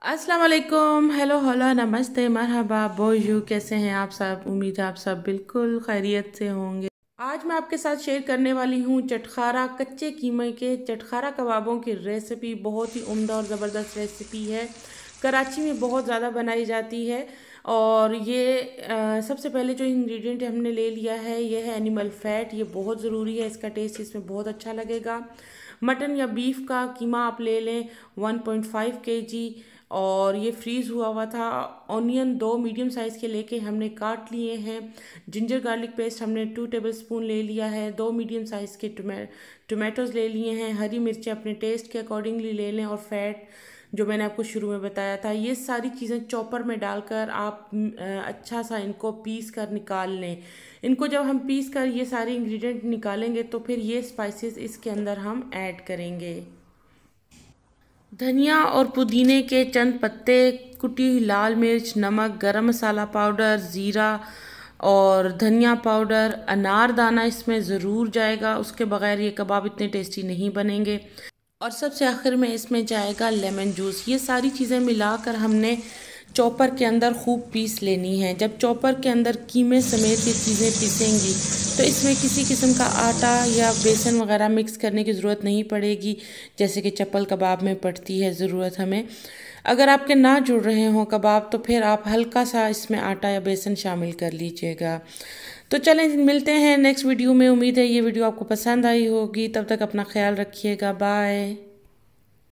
अस्सलाम वालेकुम, hello hello, नमस्ते, मरहबा, बोयू, कैसे हैं आप सब। उम्मीद है आप सब बिल्कुल खैरियत से होंगे। आज मैं आपके साथ शेयर करने वाली हूँ चटखारा कच्चे कीमे के चटखारा कबाबों की रेसिपी। बहुत ही उम्दा और ज़बरदस्त रेसिपी है। कराची में बहुत ज़्यादा बनाई जाती है। और ये सबसे पहले जो इंग्रेडिएंट हमने ले लिया है ये है एनिमल फैट। ये बहुत ज़रूरी है, इसका टेस्ट इसमें बहुत अच्छा लगेगा। मटन या बीफ का कीमा आप ले लें 1.5 kg। और ये फ्रीज़ हुआ हुआ था। ऑनियन 2 मीडियम साइज़ के लेके हमने काट लिए हैं। जिंजर गार्लिक पेस्ट हमने 2 टेबलस्पून ले लिया है। 2 मीडियम साइज़ के टोमेटोज़ ले लिए हैं। हरी मिर्चें अपने टेस्ट के अकॉर्डिंगली ले लें। और फैट जो मैंने आपको शुरू में बताया था, ये सारी चीज़ें चॉपर में डालकर आप अच्छा सा इनको पीस कर निकाल लें। इनको जब हम पीस कर ये सारे इंग्रेडिएंट निकालेंगे तो फिर ये स्पाइसेस इसके अंदर हम ऐड करेंगे। धनिया और पुदीने के चंद पत्ते, कुटी हुई लाल मिर्च, नमक, गरम मसाला पाउडर, ज़ीरा और धनिया पाउडर। अनारदाना इसमें ज़रूर जाएगा, उसके बगैर ये कबाब इतने टेस्टी नहीं बनेंगे। और सबसे आखिर में इसमें जाएगा लेमन जूस। ये सारी चीज़ें मिलाकर हमने चॉपर के अंदर खूब पीस लेनी है। जब चॉपर के अंदर कीमे समेत ये चीज़ें पीसेंगी तो इसमें किसी किस्म का आटा या बेसन वगैरह मिक्स करने की ज़रूरत नहीं पड़ेगी, जैसे कि चप्पल कबाब में पड़ती है ज़रूरत हमें। अगर आपके ना जुड़ रहे हों कबाब तो फिर आप हल्का सा इसमें आटा या बेसन शामिल कर लीजिएगा। तो चलें, मिलते हैं नेक्स्ट वीडियो में। उम्मीद है ये वीडियो आपको पसंद आई होगी। तब तक अपना ख्याल रखिएगा। बाय।